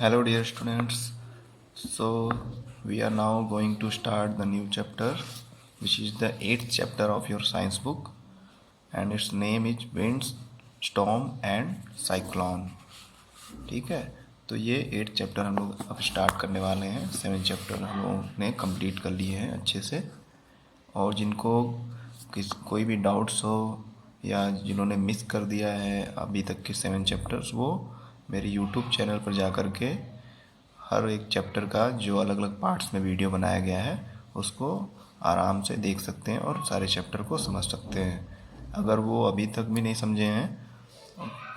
Hello, dear students. So, we are now going to start the new chapter, which is the 8th chapter of your science book, and its name is Winds, Storm and Cyclone. ठीक है, तो ये 8th chapter हम लोग अब start करने वाले हैं। 7th चैप्टर हम लोगों ने कंप्लीट कर लिए हैं अच्छे से। और जिनको कोई भी डाउट्स हो या जिन्होंने मिस कर दिया है अभी तक के 7 चैप्टर्स, वो मेरे यूट्यूब चैनल पर जा कर के हर एक चैप्टर का जो अलग अलग पार्ट्स में वीडियो बनाया गया है उसको आराम से देख सकते हैं और सारे चैप्टर को समझ सकते हैं। अगर वो अभी तक भी नहीं समझे हैं,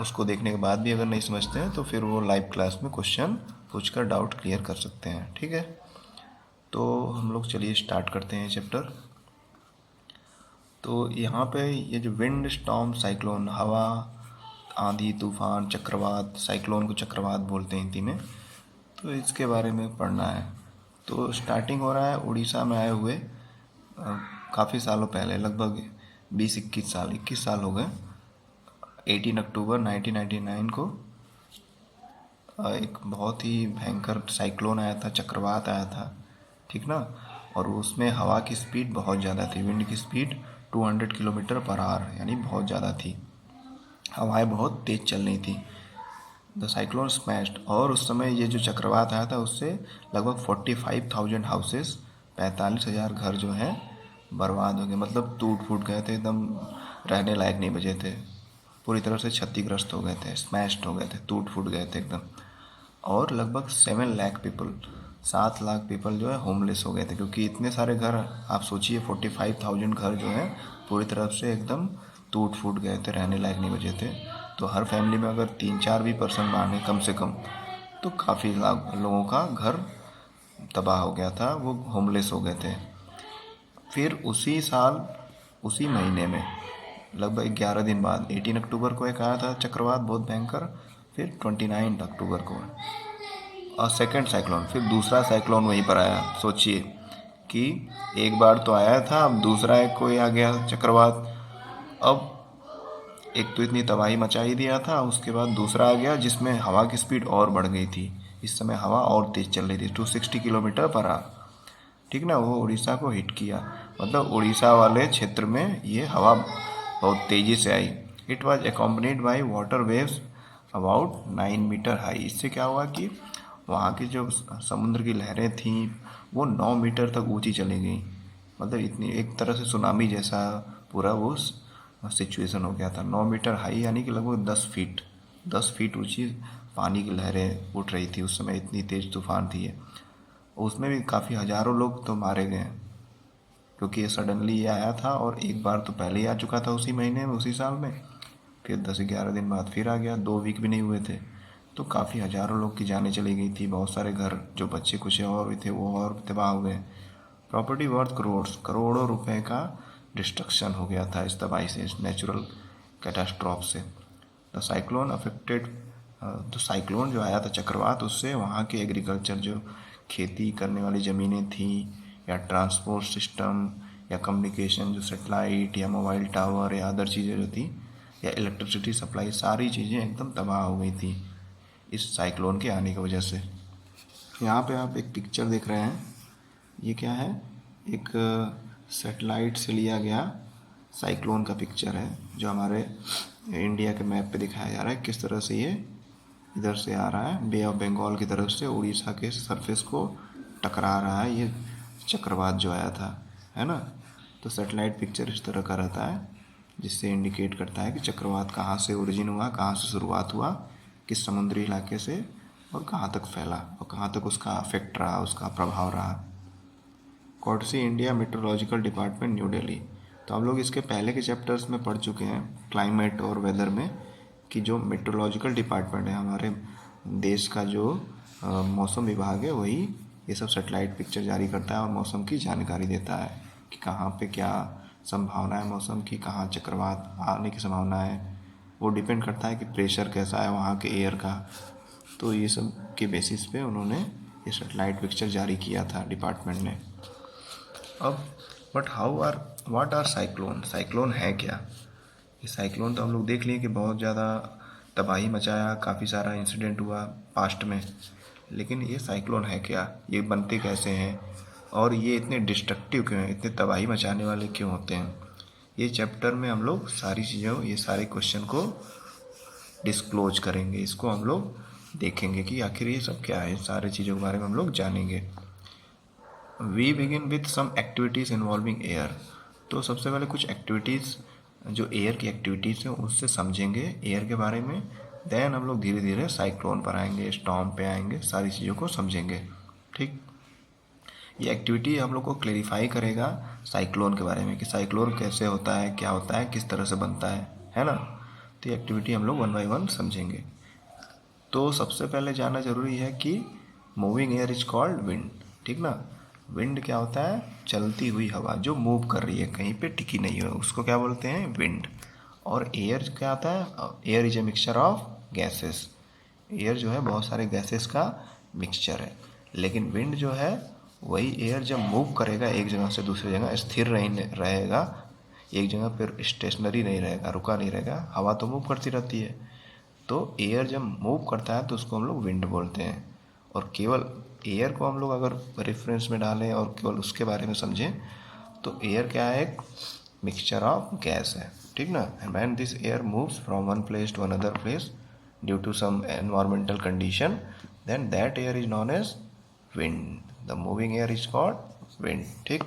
उसको देखने के बाद भी अगर नहीं समझते हैं, तो फिर वो लाइव क्लास में क्वेश्चन पूछकर डाउट क्लियर कर सकते हैं। ठीक है, तो हम लोग चलिए स्टार्ट करते हैं चैप्टर। तो यहाँ पे ये जो विंड, स्टॉर्म, साइक्लोन, हवा, आंधी, तूफान, चक्रवात, साइक्लोन को चक्रवात बोलते हैं हिंदी में, तो इसके बारे में पढ़ना है। तो स्टार्टिंग हो रहा है उड़ीसा में आए हुए काफ़ी सालों पहले, लगभग 21 साल हो गए। 18 अक्टूबर 1999 को एक बहुत ही भयंकर साइक्लोन आया था, चक्रवात आया था, ठीक ना। और उसमें हवा की स्पीड बहुत ज़्यादा थी, विंड की स्पीड 200 किलोमीटर पर आवर, यानी बहुत ज़्यादा थी। हवाएं बहुत तेज़ चल रही थी। द साइक्लोन स्मैश्ड, और उस समय ये जो चक्रवात आया था उससे लगभग 45,000 हाउसेस, 45,000 घर जो हैं बर्बाद हो गए। मतलब टूट फूट गए थे, एकदम रहने लायक नहीं बचे थे, पूरी तरह से क्षतिग्रस्त हो गए थे, स्मैश्ड हो गए थे, टूट फूट गए थे एकदम। और लगभग 7 लाख पीपल, 7 लाख पीपल जो है होमलेस हो गए थे, क्योंकि इतने सारे घर, आप सोचिए 45,000 घर जो हैं पूरी तरफ से एकदम टूट फूट गए थे, रहने लायक नहीं बचे थे। तो हर फैमिली में अगर 3-4 भी पर्सन माने कम से कम, तो काफ़ी लोगों का घर तबाह हो गया था, वो होमलेस हो गए थे। फिर उसी साल, उसी महीने में लगभग 11 दिन बाद 18 अक्टूबर को एक आया था चक्रवात, बहुत भयंकर। फिर 29 अक्टूबर को और सेकंड साइक्लोन, फिर दूसरा साइक्लोन वहीं पर आया। सोचिए कि एक बार तो आया था, अब दूसरा एक कोई आ गया चक्रवात। अब एक तो इतनी तबाही मचा ही दिया था, उसके बाद दूसरा आ गया जिसमें हवा की स्पीड और बढ़ गई थी। इस समय हवा और तेज़ चल रही थी, 260 किलोमीटर पर आवर, ठीक ना। वो उड़ीसा को हिट किया, मतलब उड़ीसा वाले क्षेत्र में ये हवा बहुत तेज़ी से आई। It was accompanied by water waves about 9 metre high. इससे क्या हुआ कि वहाँ की जो समुद्र की लहरें थीं वो 9 मीटर तक ऊंची चली गई। मतलब इतनी, एक तरह से सुनामी जैसा पूरा वो सिचुएशन हो गया था। 9 मीटर हाई यानी कि लगभग 10 फीट ऊंची पानी की लहरें उठ रही थी उस समय, इतनी तेज़ तूफान थी ये। उसमें भी काफ़ी हज़ारों लोग तो मारे गए, क्योंकि ये सडनली ये आया था, और एक बार तो पहले ही आ चुका था उसी महीने में, उसी साल में। फिर 10-11 दिन बाद फिर आ गया, 2 वीक भी नहीं हुए थे। तो काफ़ी हज़ारों लोग की जानें चली गई थी, बहुत सारे घर जो बच्चे कुछ और भी थे वो और तबाह हो गए। प्रॉपर्टी वर्थ करोड़ों रुपए का डिस्ट्रक्शन हो गया था इस तबाही से, इस नेचुरल कैटास्ट्रॉफ से। द साइक्लोन अफेक्टेड, तो साइक्लोन जो आया था चक्रवात, उससे वहाँ के एग्रीकल्चर, जो खेती करने वाली ज़मीनें थी, या ट्रांसपोर्ट सिस्टम, या कम्युनिकेशन, जो सेटेलाइट या मोबाइल टावर या अदर चीज़ें जो थी, या इलेक्ट्रिसिटी सप्लाई, सारी चीज़ें एकदम तबाह हो गई थी इस साइक्लोन के आने की वजह से। यहाँ पे आप एक पिक्चर देख रहे हैं, ये क्या है, एक सेटेलाइट से लिया गया साइक्लोन का पिक्चर है, जो हमारे इंडिया के मैप पे दिखाया जा रहा है किस तरह से ये इधर से आ रहा है, बे ऑफ बंगाल की तरफ से उड़ीसा के सरफेस को टकरा रहा है ये चक्रवात जो आया था, है ना। तो सेटेलाइट पिक्चर इस तरह का रहता है, जिससे इंडिकेट करता है कि चक्रवात कहाँ से ओरिजिन हुआ, कहाँ से शुरुआत हुआ, किस समुद्री इलाके से, और कहाँ तक फैला, और कहाँ तक उसका अफेक्ट रहा, उसका प्रभाव रहा। Courtesy India meteorological department, new Delhi. तो हम लोग इसके पहले के चैप्टर्स में पढ़ चुके हैं क्लाइमेट और वेदर में, कि जो मेट्रोलॉजिकल डिपार्टमेंट है हमारे देश का, जो मौसम विभाग है, वही ये सब सेटेलाइट पिक्चर जारी करता है और मौसम की जानकारी देता है कि कहाँ पे क्या संभावना है मौसम की, कहाँ चक्रवात आने की संभावना है। वो डिपेंड करता है कि प्रेशर कैसा है वहाँ के एयर का। तो ये सब के बेसिस पे उन्होंने ये सेटेलाइट पिक्चर जारी किया था डिपार्टमेंट ने। अब व्हाट आर साइक्लोन, साइक्लोन है क्या। ये साइक्लोन तो हम लोग देख लिए कि बहुत ज़्यादा तबाही मचाया, काफ़ी सारा इंसिडेंट हुआ पास्ट में। लेकिन ये साइक्लोन है क्या, ये बनते कैसे हैं, और ये इतने डिस्ट्रक्टिव क्यों हैं, इतने तबाही मचाने वाले क्यों होते हैं, ये चैप्टर में हम लोग सारी चीज़ों, ये सारे क्वेश्चन को डिस्क्लोज करेंगे। इसको हम लोग देखेंगे कि आखिर ये सब क्या है, सारी चीज़ों के बारे में हम लोग जानेंगे। We begin with some activities involving air. तो सबसे पहले कुछ एक्टिविटीज़ जो एयर की एक्टिविटीज़ हैं उससे समझेंगे एयर के बारे में। देन हम लोग धीरे धीरे साइक्लोन पर आएंगे, स्टॉर्म पे आएंगे, सारी चीज़ों को समझेंगे। ठीक, ये एक्टिविटी हम लोग को क्लेरिफाई करेगा साइक्लोन के बारे में कि साइक्लोन कैसे होता है, क्या होता है, किस तरह से बनता है ना। तो ये एक्टिविटी हम लोग 1 बाय 1 समझेंगे। तो सबसे पहले जानना जरूरी है कि moving air is called wind. ठीक ना, विंड क्या होता है, चलती हुई हवा जो मूव कर रही है, कहीं पे टिकी नहीं है, उसको क्या बोलते हैं, विंड। और एयर क्या होता है, air is a mixture of gases. Air जो है बहुत सारे गैसेस का मिक्सचर है। लेकिन विंड जो है वही एयर जब मूव करेगा एक जगह से दूसरी जगह, स्थिर रहेगा एक जगह पर, स्टेशनरी नहीं रहेगा, रुका नहीं रहेगा। हवा तो मूव करती रहती है, तो एयर जब मूव करता है तो उसको हम लोग विंड बोलते हैं। और केवल एयर को हम लोग अगर रेफरेंस में डालें और केवल उसके बारे में समझें तो एयर क्या है, एक मिक्सचर ऑफ गैस है। ठीक ना, and when this air moves from one place to another place due to some environmental condition, then that air is known as wind. The moving air is called wind. ठीक,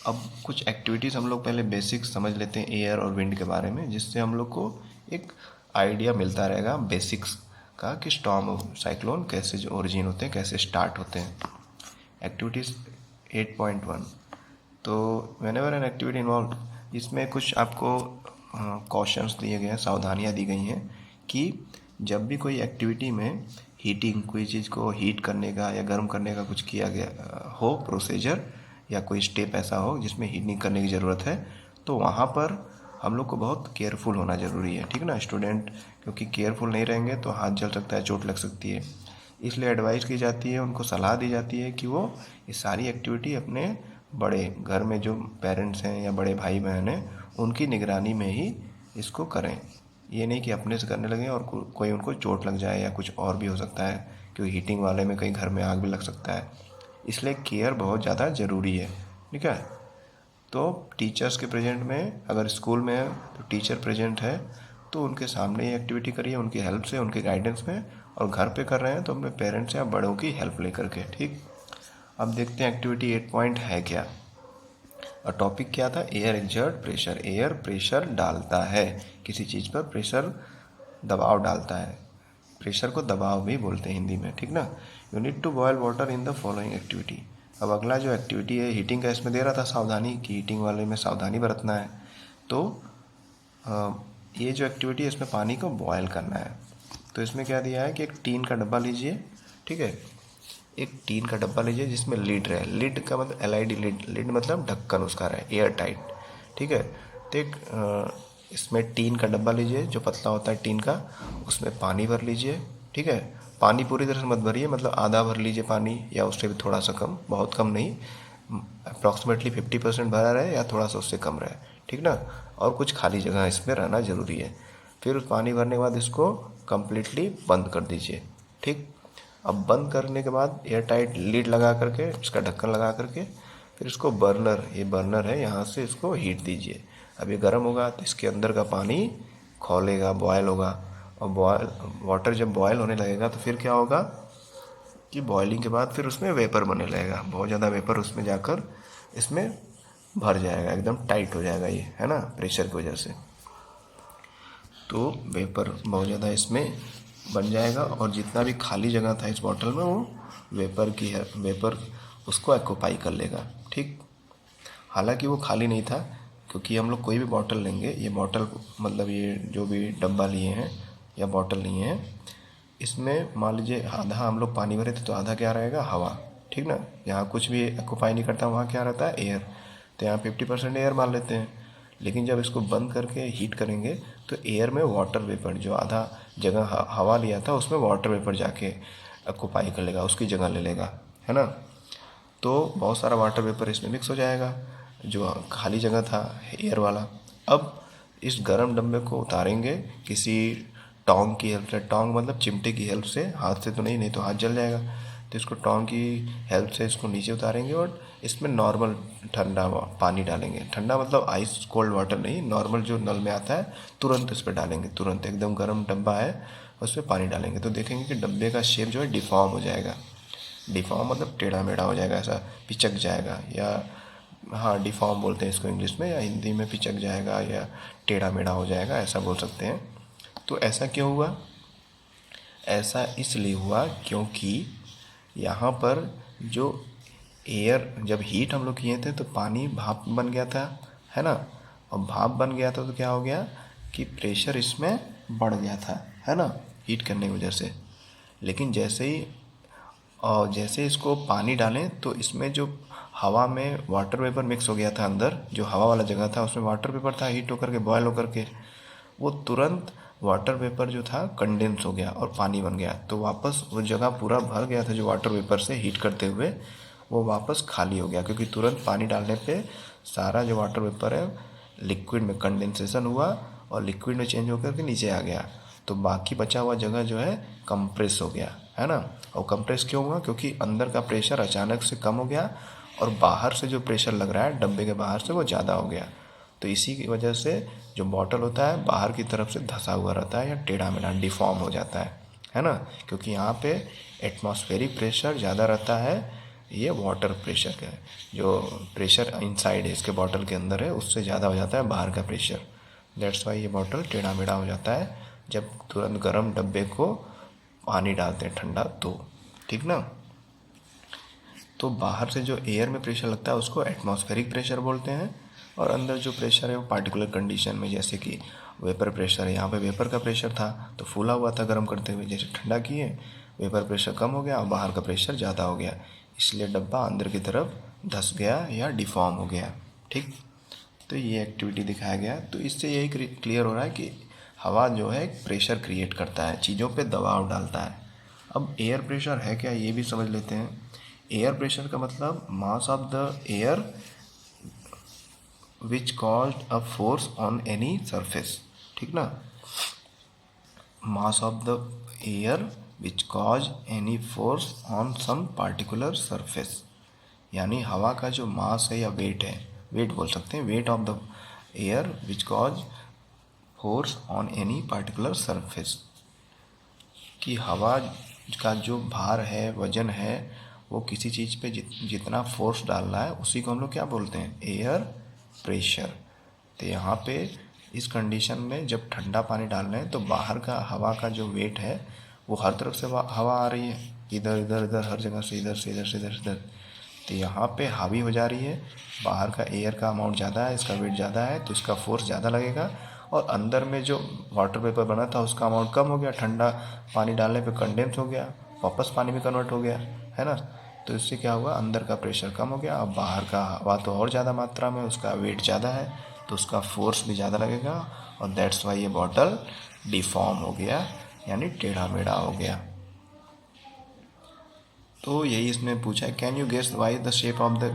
अब कुछ activities हम लोग पहले basic समझ लेते हैं air और विंड के बारे में, जिससे हम लोग को एक आइडिया मिलता रहेगा बेसिक्स का कि स्टॉर्म साइक्लोन कैसे जो ओरिजिन होते हैं, कैसे स्टार्ट होते हैं। एक्टिविटीज़ 8.1। तो व्हेनेवर एन एक्टिविटी इन्वॉल्व, इसमें कुछ आपको कॉशंस दिए गए हैं, सावधानियाँ दी गई हैं कि जब भी कोई एक्टिविटी में हीटिंग, कोई चीज़ को हीट करने का या गर्म करने का कुछ किया गया हो प्रोसीजर, या कोई स्टेप ऐसा हो जिसमें हीटिंग करने की ज़रूरत है, तो वहाँ पर हम लोग को बहुत केयरफुल होना ज़रूरी है। ठीक ना स्टूडेंट, क्योंकि केयरफुल नहीं रहेंगे तो हाथ जल सकता है, चोट लग सकती है। इसलिए एडवाइस की जाती है, उनको सलाह दी जाती है कि वो ये सारी एक्टिविटी अपने बड़े घर में जो पेरेंट्स हैं या बड़े भाई बहन हैं उनकी निगरानी में ही इसको करें। ये नहीं कि अपने से करने लगें और कोई उनको चोट लग जाए या कुछ और भी हो सकता है, क्योंकि हीटिंग वाले में कहीं घर में आग भी लग सकता है। इसलिए केयर बहुत ज़्यादा ज़रूरी है। ठीक है, तो टीचर्स के प्रेजेंट में, अगर स्कूल में है तो टीचर प्रेजेंट है तो उनके सामने ये एक्टिविटी करिए, उनकी हेल्प से, उनके गाइडेंस में। और घर पे कर रहे हैं तो अपने पेरेंट्स या बड़ों की हेल्प लेकर के। ठीक, अब देखते हैं एक्टिविटी 8 पॉइंट है क्या। और टॉपिक क्या था, air exert pressure. Air pressure डालता है, किसी चीज़ पर प्रेशर, दबाव डालता है। प्रेशर को दबाव भी बोलते हैं हिंदी में। ठीक ना, you need to boil water in the following activity. अब अगला जो एक्टिविटी है, हीटिंग का इसमें दे रहा था सावधानी कि हीटिंग वाले में सावधानी बरतना है। तो ये जो एक्टिविटी है इसमें पानी को बॉयल करना है। तो इसमें क्या दिया है कि एक टीन का डब्बा लीजिए। ठीक है, एक टीन का डब्बा लीजिए जिसमें लिड रहे। लिड का मतलब LID, लिड, लिड मतलब ढक्कन उसका रहे, एयर टाइट। ठीक है, तो एक इसमें टीन का डब्बा लीजिए जो पतला होता है टीन का, उसमें पानी भर लीजिए। ठीक है, पानी पूरी तरह से मत भरिए, मतलब आधा भर लीजिए पानी या उससे भी थोड़ा सा कम, बहुत कम नहीं, अप्रॉक्सीमेटली 50% भरा रहे या थोड़ा सा उससे कम रहे। ठीक ना, और कुछ खाली जगह इसमें रहना ज़रूरी है। फिर उस पानी भरने के बाद इसको कम्प्लीटली बंद कर दीजिए। ठीक, अब बंद करने के बाद एयर टाइट लीड लगा करके, इसका ढक्कन लगा करके, फिर इसको बर्नर, ये बर्नर है, यहाँ से इसको हीट दीजिए। अब ये गर्म होगा तो इसके अंदर का पानी खौलेगा, बॉयल होगा। और बॉयल वाटर जब बॉयल होने लगेगा तो फिर क्या होगा कि बॉइलिंग के बाद फिर उसमें वेपर बनने लगेगा, बहुत ज़्यादा वेपर उसमें जाकर इसमें भर जाएगा, एकदम टाइट हो जाएगा ये, है ना, प्रेशर की वजह से। तो वेपर बहुत ज़्यादा इसमें बन जाएगा और जितना भी खाली जगह था इस बॉटल में वो वेपर की है, वेपर उसको ऑक्यूपाई कर लेगा। ठीक, हालांकि वो खाली नहीं था, क्योंकि हम लोग कोई भी बॉटल लेंगे, ये बॉटल मतलब ये जो भी डब्बा लिए हैं या बॉटल लिए हैं, इसमें मान लीजिए आधा हम लोग पानी भरे थे तो आधा क्या रहेगा, हवा। ठीक ना, यहाँ कुछ भी ऑक्यूपाई नहीं करता, वहाँ क्या रहता है, एयर। तो यहाँ 50% एयर मान लेते हैं। लेकिन जब इसको बंद करके हीट करेंगे तो एयर में वाटर वेपर, जो आधा जगह हवा लिया था उसमें वाटर वेपर जाके ऑक्यूपाई कर लेगा, उसकी जगह ले लेगा, है ना। तो बहुत सारा वाटर वेपर इसमें मिक्स हो जाएगा, जो खाली जगह था एयर वाला। अब इस गर्म डब्बे को उतारेंगे किसी टोंग की हेल्प से, टोंग मतलब चिमटे की हेल्प से, हाथ से तो नहीं, नहीं तो हाथ जल जाएगा। तो इसको टोंग की हेल्प से इसको नीचे उतारेंगे और इसमें नॉर्मल ठंडा पानी डालेंगे। ठंडा मतलब आइस कोल्ड वाटर नहीं, नॉर्मल जो नल में आता है तुरंत इस पर डालेंगे, तुरंत एकदम गर्म डब्बा है उस पर पानी डालेंगे। तो देखेंगे कि डब्बे का शेप जो है डिफॉर्म हो जाएगा। डिफॉर्म मतलब टेढ़ा मेढ़ा हो जाएगा, ऐसा पिचक जाएगा, या हाँ डिफॉर्म बोलते हैं इसको इंग्लिश में, या हिंदी में पिचक जाएगा या टेढ़ा मेढ़ा हो जाएगा, ऐसा बोल सकते हैं। तो ऐसा क्यों हुआ? ऐसा इसलिए हुआ क्योंकि यहाँ पर जो एयर, जब हीट हम लोग किए थे तो पानी भाप बन गया था, है ना। और भाप बन गया था तो क्या हो गया कि प्रेशर इसमें बढ़ गया था, है ना, हीट करने की वजह से। लेकिन जैसे इसको पानी डालें तो इसमें जो हवा में वाटर वेपर मिक्स हो गया था, अंदर जो हवा वाला जगह था उसमें वाटर वेपर था, हीट होकर के बॉयल होकर के वो तुरंत वाटर वेपर जो था कंडेंस हो गया और पानी बन गया। तो वापस वो जगह पूरा भर गया था जो वाटर वेपर से हीट करते हुए, वो वापस खाली हो गया, क्योंकि तुरंत पानी डालने पे सारा जो वाटर वेपर है लिक्विड में कंडेंसेशन हुआ और लिक्विड में चेंज होकर के नीचे आ गया। तो बाकी बचा हुआ जगह जो है कंप्रेस हो गया, है ना। और कंप्रेस क्यों हुआ? क्योंकि अंदर का प्रेशर अचानक से कम हो गया और बाहर से जो प्रेशर लग रहा है डब्बे के बाहर से वो ज़्यादा हो गया। तो इसी की वजह से जो बॉटल होता है बाहर की तरफ से धंसा हुआ रहता है या टेढ़ा मेढ़ा डिफॉर्म हो जाता है ना। क्योंकि यहाँ पे एटमॉस्फेरिक प्रेशर ज़्यादा रहता है, ये वाटर प्रेशर का जो प्रेशर इनसाइड है इसके बॉटल के अंदर है उससे ज़्यादा हो जाता है बाहर का प्रेशर। दैट्स वाई ये बॉटल टेढ़ा मेढ़ा हो जाता है जब तुरंत गर्म डब्बे को पानी डालते हैं ठंडा तो, ठीक ना। तो बाहर से जो एयर में प्रेशर लगता है उसको एटमॉस्फेरिक प्रेशर बोलते हैं, और अंदर जो प्रेशर है वो पार्टिकुलर कंडीशन में, जैसे कि वेपर प्रेशर है, यहाँ पे वेपर का प्रेशर था तो फूला हुआ था गर्म करते हुए, जैसे ठंडा किए वेपर प्रेशर कम हो गया और बाहर का प्रेशर ज़्यादा हो गया, इसलिए डब्बा अंदर की तरफ धंस गया या डिफॉर्म हो गया, ठीक। तो ये एक्टिविटी दिखाया गया। तो इससे यही क्लियर हो रहा है कि हवा जो है प्रेशर क्रिएट करता है, चीज़ों पे दबाव डालता है। अब एयर प्रेशर है क्या ये भी समझ लेते हैं। एयर प्रेशर का मतलब mass of the air which caused a force on any surface, ठीक ना। Mass of the air which cause any force on some particular surface, यानी हवा का जो मास है या वेट है, वेट बोल सकते हैं, weight of the air which cause force on any particular surface, कि हवा का जो भार है, वजन है, वो किसी चीज़ पे जितना फोर्स डाल रहा है उसी को हम लोग क्या बोलते हैं, एयर प्रेशर। तो यहाँ पे इस कंडीशन में जब ठंडा पानी डाल रहे हैं तो बाहर का हवा का जो वेट है वो हर तरफ से हवा आ रही है, इधर इधर इधर हर जगह से, इधर से इधर से इधर इधर, तो यहाँ पे हावी हो जा रही है। बाहर का एयर का अमाउंट ज़्यादा है, इसका वेट ज़्यादा है तो इसका फोर्स ज़्यादा लगेगा, और अंदर में जो वाटर वेपर बना था उसका अमाउंट कम हो गया, ठंडा पानी डालने पे कंडेंस हो गया, वापस पानी में कन्वर्ट हो गया, है ना। तो इससे क्या हुआ, अंदर का प्रेशर कम हो गया, अब बाहर का हवा तो और ज़्यादा मात्रा में, उसका वेट ज़्यादा है तो उसका फोर्स भी ज़्यादा लगेगा, और दैट्स वाई ये बॉटल डिफॉर्म हो गया यानी टेढ़ा मेढ़ा हो गया। तो यही इसमें पूछा है, can you guess why the shape of the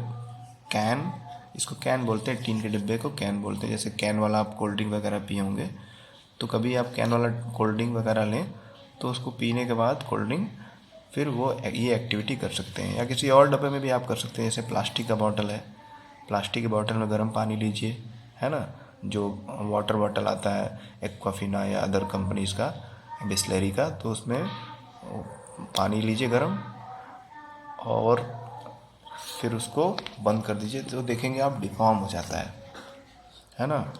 can. इसको कैन बोलते हैं, टीन के डिब्बे को कैन बोलते हैं। जैसे कैन वाला आप कोल्ड ड्रिंक वगैरह पिए होंगे, तो कभी आप कैन वाला कोल्ड ड्रिंक वगैरह लें तो उसको पीने के बाद कोल्ड ड्रिंक फिर वो ये एक्टिविटी कर सकते हैं, या किसी और डब्बे में भी आप कर सकते हैं। जैसे प्लास्टिक का बॉटल है, प्लास्टिक की बॉटल में गर्म पानी लीजिए, है ना। जो वाटर बॉटल आता है एक्वाफिना या अदर कंपनीज़ का, बिस्लरी का, तो उसमें पानी लीजिए गर्म और फिर उसको बंद कर दीजिए, तो देखेंगे आप डिफॉर्म हो जाता है ना।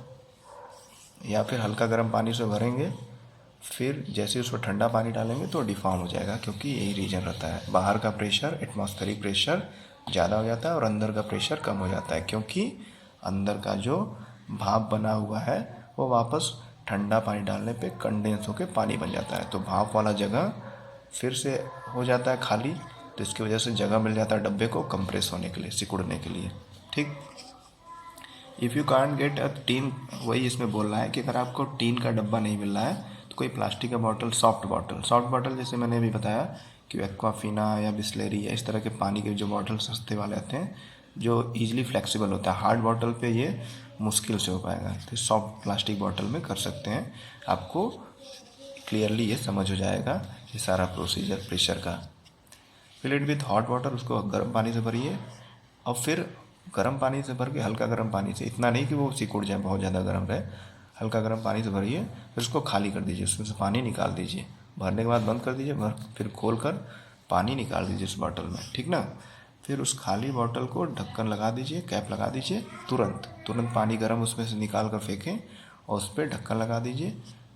या फिर हल्का गर्म पानी से भरेंगे, फिर जैसे उसको ठंडा पानी डालेंगे तो डिफॉर्म हो जाएगा, क्योंकि यही रीज़न रहता है, बाहर का प्रेशर एटमॉस्फेरिक प्रेशर ज़्यादा हो जाता है और अंदर का प्रेशर कम हो जाता है, क्योंकि अंदर का जो भाप बना हुआ है वो वापस ठंडा पानी डालने पे कंडेंस होकर पानी बन जाता है, तो भाप वाला जगह फिर से हो जाता है खाली, तो इसकी वजह से जगह मिल जाता है डब्बे को कंप्रेस होने के लिए, सिकुड़ने के लिए, ठीक। If you can't get a tin, वही इसमें बोल रहा है कि अगर आपको टीन का डब्बा नहीं मिल रहा है तो कोई प्लास्टिक का बॉटल, सॉफ्ट बॉटल जैसे मैंने अभी बताया कि एक्वाफिना या बिस्लेरी या इस तरह के पानी के जो बॉटल सस्ते वाले आते हैं जो ईजिली फ्लेक्सिबल होता है, हार्ड बॉटल पे ये मुश्किल से हो पाएगा, तो सॉफ्ट प्लास्टिक बॉटल में कर सकते हैं। आपको क्लियरली ये समझ हो जाएगा ये सारा प्रोसीजर प्रेशर का। Fill it with hot water, उसको गर्म पानी से भरिए और फिर गर्म पानी से भर के हल्का गर्म पानी से, इतना नहीं कि वो सिकुड़ जाए, बहुत ज़्यादा गर्म रहे, हल्का गर्म पानी से भरिए, फिर उसको खाली कर दीजिए, उसमें से पानी निकाल दीजिए। भरने के बाद बंद कर दीजिए, फिर खोल कर पानी निकाल दीजिए उस बॉटल में, ठीक ना। फिर उस खाली बॉटल को ढक्कन लगा दीजिए, कैप लगा दीजिए, तुरंत पानी गर्म उसमें से निकाल कर फेंकें और उस पर ढक्कन लगा दीजिए।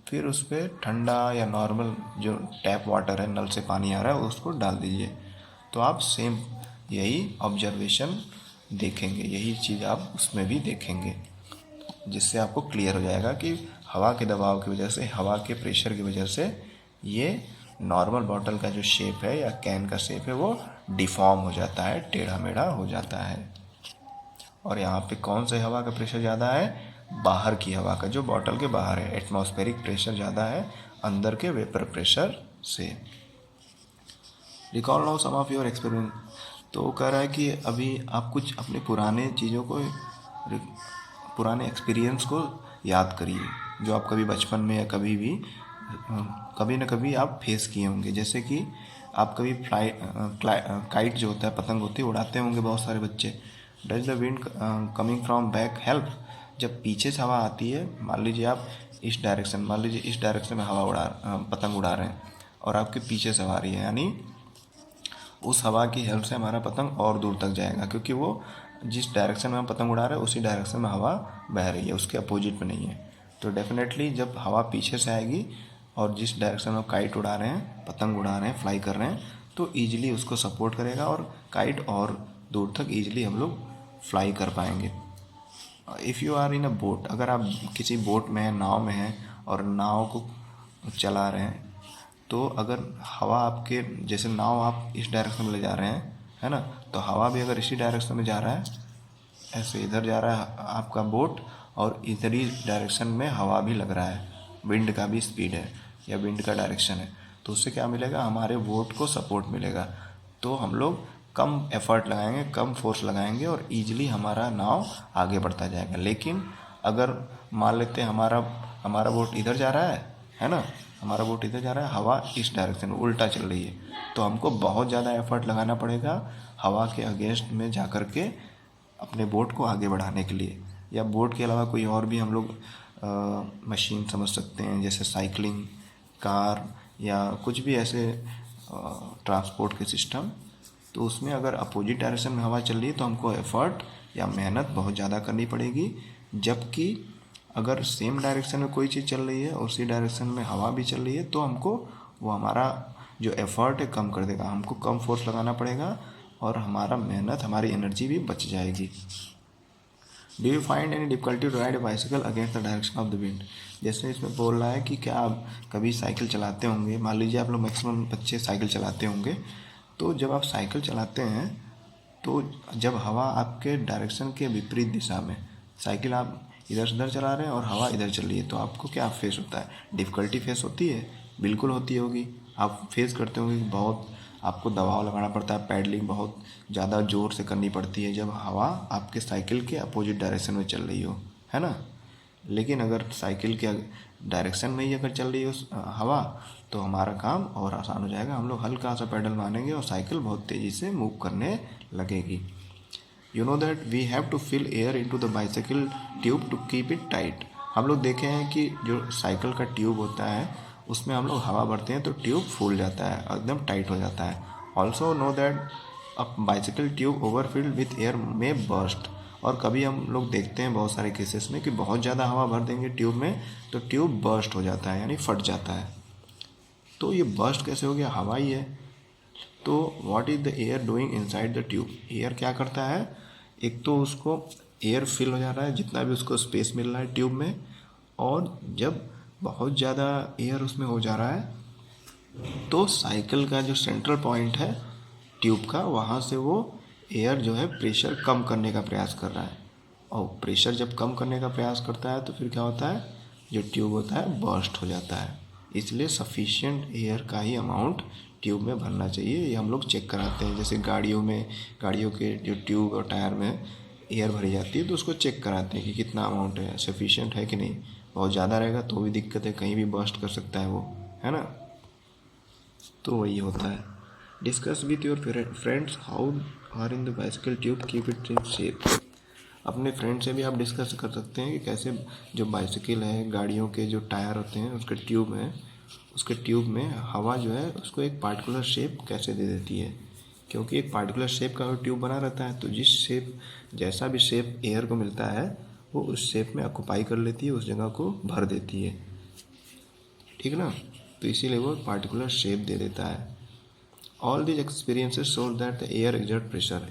फिर उस पर ठंडा या नॉर्मल जो टैप वाटर है, नल से पानी आ रहा है, उसको डाल दीजिए। तो आप सेम यही ऑब्जर्वेशन देखेंगे, यही चीज़ आप उसमें भी देखेंगे, जिससे आपको क्लियर हो जाएगा कि हवा के दबाव की वजह से, हवा के प्रेशर की वजह से ये नॉर्मल बॉटल का जो शेप है या कैन का शेप है वो डिफॉर्म हो जाता है, टेढ़ा मेढ़ा हो जाता है। और यहाँ पे कौन से हवा का प्रेशर ज़्यादा है? बाहर की हवा का, जो बॉटल के बाहर है, एटमॉस्फेरिक प्रेशर ज़्यादा है अंदर के वेपर प्रेशर से। Recall now some of your experiment. तो कह रहा है कि अभी आप कुछ अपने पुराने चीज़ों को, पुराने एक्सपीरियंस को याद करिए, जो आप कभी बचपन में या कभी भी कभी ना कभी आप फेस किए होंगे। जैसे कि आप कभी काइट जो होता है, पतंग होती है, उड़ाते होंगे बहुत सारे बच्चे। Does the wind coming from back help? जब पीछे से हवा आती है, मान लीजिए आप इस डायरेक्शन में पतंग उड़ा रहे हैं और आपके पीछे से हवा आ रही है, यानी उस हवा की हेल्प से हमारा पतंग और दूर तक जाएगा, क्योंकि वो जिस डायरेक्शन में हम पतंग उड़ा रहे हैं उसी डायरेक्शन में हवा बह रही है, उसके अपोजिट में नहीं है। तो डेफिनेटली जब हवा पीछे से आएगी और जिस डायरेक्शन में काइट उड़ा रहे हैं, पतंग उड़ा रहे हैं, फ्लाई कर रहे हैं, तो ईजिली उसको सपोर्ट करेगा और काइट और दूर तक ईजिली हम लोग फ्लाई कर पाएंगे। If you are in a boat, अगर आप किसी बोट में हैं, नाव में हैं और नाव को चला रहे हैं, तो अगर हवा आपके, जैसे नाव आप इस डायरेक्शन में ले जा रहे हैं, है ना, तो हवा भी अगर इसी डायरेक्शन में जा रहा है, ऐसे इधर जा रहा है आपका बोट और इधर ही डायरेक्शन में हवा भी लग रहा है, विंड का भी स्पीड है या विंड का डायरेक्शन है, तो उससे क्या मिलेगा? हमारे बोट को सपोर्ट मिलेगा। तो हम लोग कम एफर्ट लगाएंगे, कम फोर्स लगाएंगे और ईजिली हमारा नाव आगे बढ़ता जाएगा। लेकिन अगर मान लेते हैं हमारा बोट इधर जा रहा है ना, हमारा बोट इधर जा रहा है, हवा इस डायरेक्शन में उल्टा चल रही है, तो हमको बहुत ज़्यादा एफर्ट लगाना पड़ेगा हवा के अगेंस्ट में जा कर के अपने बोट को आगे बढ़ाने के लिए। या बोट के अलावा कोई और भी हम लोग मशीन समझ सकते हैं, जैसे साइकिलिंग, कार या कुछ भी ऐसे ट्रांसपोर्ट के सिस्टम। तो उसमें अगर अपोजिट डायरेक्शन में हवा चल रही है तो हमको एफर्ट या मेहनत बहुत ज़्यादा करनी पड़ेगी, जबकि अगर सेम डायरेक्शन में कोई चीज़ चल रही है और उसी डायरेक्शन में हवा भी चल रही है तो हमको वो हमारा जो एफर्ट है कम कर देगा, हमको कम फोर्स लगाना पड़ेगा और हमारा मेहनत, हमारी एनर्जी भी बच जाएगी। Do you find any difficulty to ride a bicycle against the direction of the wind? जैसे इसमें बोल रहा है कि क्या आप कभी साइकिल चलाते होंगे, मान लीजिए आप लोग मैक्सिमम बच्चे साइकिल चलाते होंगे, तो जब आप साइकिल चलाते हैं तो जब हवा आपके डायरेक्शन के विपरीत दिशा में, साइकिल आप इधर से उधर चला रहे हैं और हवा इधर चल रही है, तो आपको क्या फेस होता है? डिफ़िकल्टी फेस होती है, बिल्कुल होती होगी। आप फेस करते होंगे कि बहुत आपको दबाव लगाना पड़ता है, पैडलिंग बहुत ज़्यादा ज़ोर से करनी पड़ती है जब हवा आपके साइकिल के अपोजिट डायरेक्शन में चल रही हो, है ना। लेकिन अगर साइकिल के डायरेक्शन में ही अगर चल रही हो हवा, तो हमारा काम और आसान हो जाएगा, हम लोग हल्का सा पैडल मारेंगे और साइकिल बहुत तेज़ी से मूव करने लगेगी। You know that we have to fill air into the bicycle tube to keep it tight. हम लोग देखे हैं कि जो साइकिल का ट्यूब होता है उसमें हम लोग हवा भरते हैं तो ट्यूब फूल जाता है, एकदम टाइट हो जाता है। Also know that a bicycle tube overfilled with air में बर्स्ट। और कभी हम लोग देखते हैं बहुत सारे केसेस में कि बहुत ज़्यादा हवा भर देंगे ट्यूब में तो ट्यूब बर्स्ट हो जाता है, यानी फट जाता है। तो ये बर्स्ट कैसे हो गया? हवा ही है। तो what is the air doing inside the tube? Air क्या करता है? एक तो उसको एयर फिल हो जा रहा है जितना भी उसको स्पेस मिल रहा है ट्यूब में, और जब बहुत ज़्यादा एयर उसमें हो जा रहा है तो साइकिल का जो सेंट्रल पॉइंट है ट्यूब का, वहाँ से वो एयर जो है प्रेशर कम करने का प्रयास कर रहा है, और प्रेशर जब कम करने का प्रयास करता है तो फिर क्या होता है? जो ट्यूब होता है बर्स्ट हो जाता है। इसलिए सफिशिएंट एयर का ही अमाउंट ट्यूब में भरना चाहिए। ये हम लोग चेक कराते हैं, जैसे गाड़ियों के जो ट्यूब और टायर में एयर भरी जाती है तो उसको चेक कराते हैं कि कितना अमाउंट है, सफिशिएंट है कि नहीं। बहुत ज़्यादा रहेगा तो भी दिक्कत है, कहीं भी बर्स्ट कर सकता है वो, है ना। तो वही होता है। Discuss with your friends how are in the bicycle tube keep it in shape. अपने फ्रेंड से भी आप डिस्कस कर सकते हैं कि कैसे जो बाइसिकल है, गाड़ियों के जो टायर होते हैं, उसके ट्यूब हैं, उसके ट्यूब में हवा जो है उसको एक पार्टिकुलर शेप कैसे दे देती है। क्योंकि एक पार्टिकुलर शेप का ट्यूब बना रहता है, तो जिस शेप, जैसा भी शेप एयर को मिलता है वो उस शेप में ऑक्यूपाई कर लेती है, उस जगह को भर देती है, ठीक ना। तो इसीलिए वो पार्टिकुलर शेप दे देता है। All these experiences show that the air exert pressure.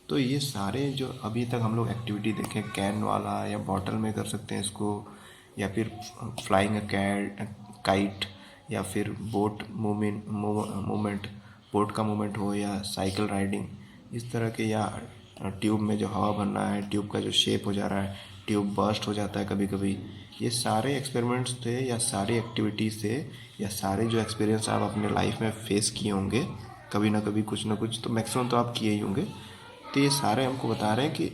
तो ये सारे जो अभी तक हम लोग एक्टिविटी देखें, कैन वाला या बॉटल में कर सकते हैं इसको, या फिर फ्लाइंग अ काइट, या फिर बोट मूवमेंट, बोट का मूवमेंट हो, या साइकिल राइडिंग, इस तरह के, या ट्यूब में जो हवा भरना है, ट्यूब का जो शेप हो जा रहा है, ट्यूब बर्स्ट हो जाता है कभी कभी, ये सारे एक्सपेरिमेंट्स थे या सारी एक्टिविटीज़ थे या सारे जो एक्सपीरियंस आप अपने लाइफ में फेस किए होंगे कभी ना कभी, कुछ ना कुछ तो मैक्सिमम तो आप किए ही होंगे। तो ये सारे हमको बता रहे हैं कि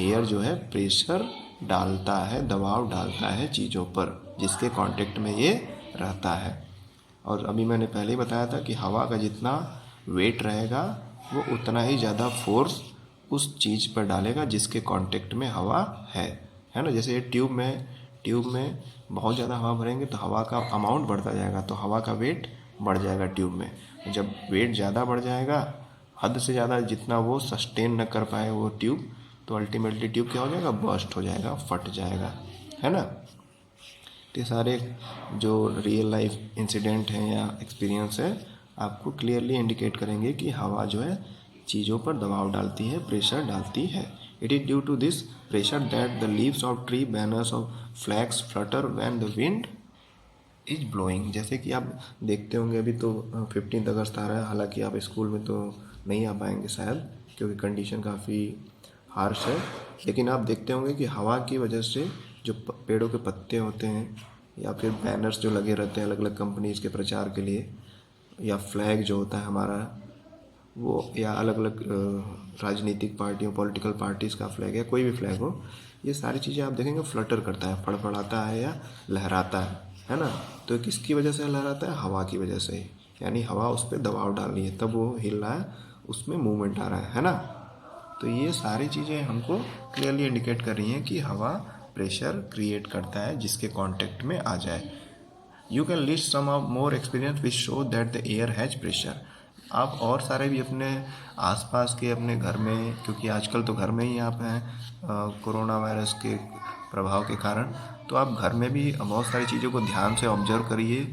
एयर जो है प्रेशर डालता है, दबाव डालता है चीज़ों पर जिसके कांटेक्ट में ये रहता है। और अभी मैंने पहले ही बताया था कि हवा का जितना वेट रहेगा वो उतना ही ज़्यादा फोर्स उस चीज़ पर डालेगा जिसके कांटेक्ट में हवा है ना। जैसे ये ट्यूब में बहुत ज़्यादा हवा भरेंगे तो हवा का अमाउंट बढ़ता जाएगा, तो हवा का वेट बढ़ जाएगा ट्यूब में। जब वेट ज़्यादा बढ़ जाएगा, हद से ज़्यादा जितना वो सस्टेन न कर पाए वो ट्यूब, तो अल्टीमेटली ट्यूब क्या हो जाएगा, बर्स्ट हो जाएगा, फट जाएगा, है ना। तो ये सारे जो रियल लाइफ इंसिडेंट हैं या एक्सपीरियंस है आपको क्लियरली इंडिकेट करेंगे कि हवा जो है चीज़ों पर दबाव डालती है, प्रेशर डालती है। It is due to this pressure that the leaves of tree, banners of flags flutter when the wind is blowing. जैसे कि आप देखते होंगे अभी तो 15 अगस्त आ रहा है, हालांकि आप स्कूल में तो नहीं आ पाएंगे शायद क्योंकि कंडीशन काफ़ी हार्श है, लेकिन आप देखते होंगे कि हवा की वजह से जो पेड़ों के पत्ते होते हैं या फिर बैनर्स जो लगे रहते हैं अलग अलग कंपनीज़ के प्रचार के लिए, या फ्लैग जो होता है हमारा वो, या अलग अलग राजनीतिक पार्टियों, पॉलिटिकल पार्टीज़ का फ्लैग या कोई भी फ्लैग हो, ये सारी चीज़ें आप देखेंगे फ्लटर करता है, फड़फड़ाता है या लहराता है ना। तो किसकी वजह से लहराता है, हवा की वजह से ही, यानी हवा उस पर दबाव डाल रही है तब वो हिल रहा है, उसमें मूवमेंट आ रहा है ना। तो ये सारी चीज़ें हमको क्लियरली इंडिकेट कर रही हैं कि हवा प्रेशर क्रिएट करता है जिसके कांटेक्ट में आ जाए। You can list some of more experience which show that the air has pressure. आप और सारे भी अपने आसपास के, अपने घर में, क्योंकि आजकल तो घर में ही आप हैं कोरोना वायरस के प्रभाव के कारण, तो आप घर में भी बहुत सारी चीज़ों को ध्यान से ऑब्जर्व करिए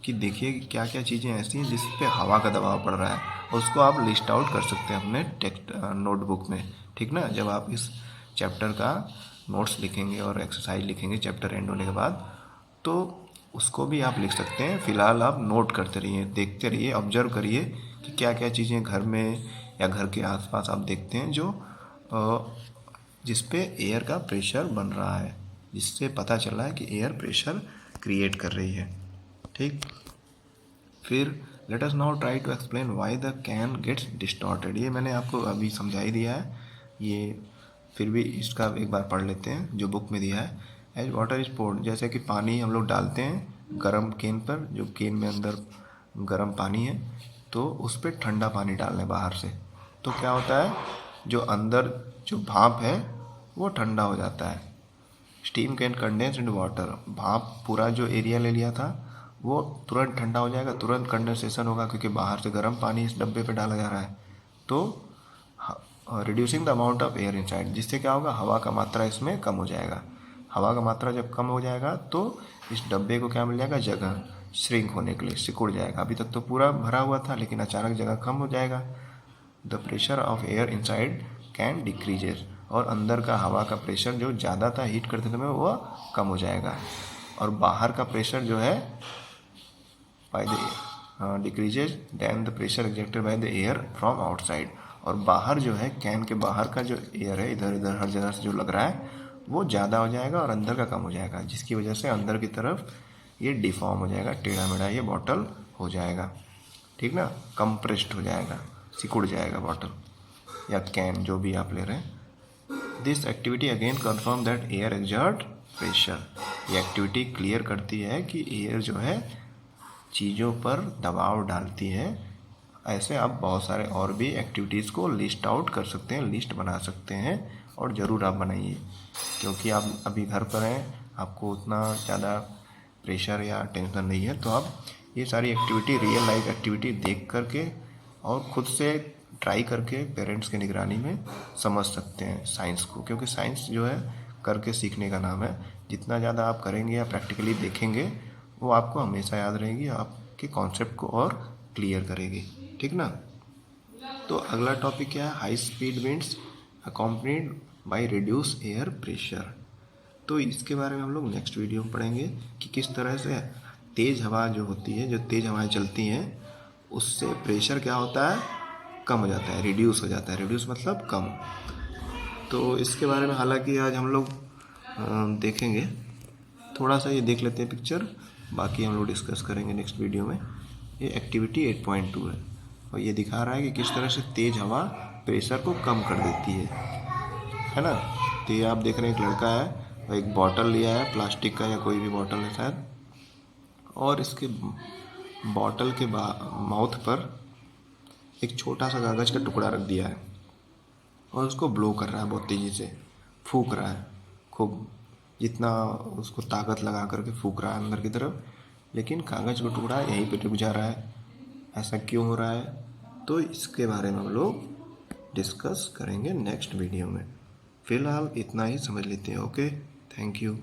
कि देखिए कि क्या क्या चीज़ें ऐसी हैं जिस पे हवा का दबाव पड़ रहा है, और उसको आप लिस्ट आउट कर सकते हैं अपने टेक्स्ट नोटबुक में, ठीक ना। जब आप इस चैप्टर का नोट्स लिखेंगे और एक्सरसाइज लिखेंगे चैप्टर एंड होने के बाद, तो उसको भी आप लिख सकते हैं। फ़िलहाल आप नोट करते रहिए, देखते रहिए, ऑब्जर्व करिए कि क्या क्या चीज़ें घर में या घर के आसपास आप देखते हैं जो जिस पे एयर का प्रेशर बन रहा है, जिससे पता चल रहा है कि एयर प्रेशर क्रिएट कर रही है, ठीक। फिर let us now try to explain why the can gets distorted. ये मैंने आपको अभी समझा ही दिया है, ये फिर भी इसका एक बार पढ़ लेते हैं जो बुक में दिया है। एज वाटर इज पोर्ड, जैसे कि पानी हम लोग डालते हैं गर्म केन पर, जो केन में अंदर गर्म पानी है, तो उस पर ठंडा पानी डालना है बाहर से, तो क्या होता है, जो अंदर जो भाप है वो ठंडा हो जाता है। Steam can condense in water, भाप पूरा जो एरिया ले लिया था वो तुरंत ठंडा हो जाएगा, तुरंत कंडेंसेशन होगा क्योंकि बाहर से गर्म पानी इस डब्बे पे डाला जा रहा है। तो reducing the amount of air inside, जिससे क्या होगा, हवा का मात्रा इसमें कम हो जाएगा। हवा का मात्रा जब कम हो जाएगा तो इस डब्बे को क्या मिल जाएगा, जगह श्रिंक होने के लिए, सिकुड़ जाएगा। अभी तक तो पूरा भरा हुआ था लेकिन अचानक जगह कम हो जाएगा। The pressure of air inside can decreases, और अंदर का हवा का प्रेशर जो ज़्यादा था हीट करते समय वो कम हो जाएगा। और बाहर का प्रेशर जो है by the decreases then the pressure exerted by the air from outside, और बाहर जो है कैन के बाहर का जो एयर है इधर उधर हर जगह से जो लग रहा है वो ज़्यादा हो जाएगा और अंदर का कम हो जाएगा, जिसकी वजह से अंदर की तरफ ये डिफॉर्म हो जाएगा, टेढ़ा मेढ़ा ये बॉटल हो जाएगा, ठीक ना, कंप्रेस्ड हो जाएगा, सिकुड़ जाएगा बॉटल या कैन जो भी आप ले रहे हैं। This activity again confirm that air exert pressure, ये एक्टिविटी क्लियर करती है कि एयर जो है चीज़ों पर दबाव डालती है। ऐसे आप बहुत सारे और भी एक्टिविटीज़ को लिस्ट आउट कर सकते हैं, लिस्ट बना सकते हैं, और ज़रूर आप बनाइए, क्योंकि आप अभी घर पर हैं, आपको उतना ज़्यादा प्रेशर या टेंशन नहीं है, तो आप ये सारी एक्टिविटी, रियल लाइफ एक्टिविटी देख करके और ख़ुद से ट्राई करके पेरेंट्स की निगरानी में समझ सकते हैं साइंस को, क्योंकि साइंस जो है करके सीखने का नाम है। जितना ज़्यादा आप करेंगे या प्रैक्टिकली देखेंगे, वो आपको हमेशा याद रहेगी, आपके कॉन्सेप्ट को और क्लियर करेगी, ठीक ना। तो अगला टॉपिक क्या है, high speed winds accompanied by reduce air pressure. तो इसके बारे में हम लोग नेक्स्ट वीडियो में पढ़ेंगे कि किस तरह से तेज़ हवा जो होती है, जो तेज़ हवाएं चलती हैं, उससे प्रेशर क्या होता है, कम हो जाता है, रिड्यूस हो जाता है। रिड्यूस मतलब कम। तो इसके बारे में हालांकि आज हम लोग देखेंगे, थोड़ा सा ये देख लेते हैं पिक्चर, बाकी हम लोग डिस्कस करेंगे नेक्स्ट वीडियो में। ये एक्टिविटी 8.2 है और ये दिखा रहा है कि किस तरह से तेज़ हवा प्रेशर को कम कर देती है ना। तो ये आप देख रहे हैं, एक लड़का है, वो एक बॉटल लिया है, प्लास्टिक का या कोई भी बॉटल है शायद, और इसके बॉटल के माउथ पर एक छोटा सा कागज़ का टुकड़ा रख दिया है और उसको ब्लो कर रहा है, बहुत तेज़ी से फूंक रहा है, खूब जितना उसको ताकत लगा करके फूंक रहा है अंदर की तरफ, लेकिन कागज़ का टुकड़ा यहीं पे रुक जा रहा है। ऐसा क्यों हो रहा है, तो इसके बारे में हम लोग डिस्कस करेंगे नेक्स्ट वीडियो में। फ़िलहाल इतना ही समझ लेते हैं। Okay, thank you.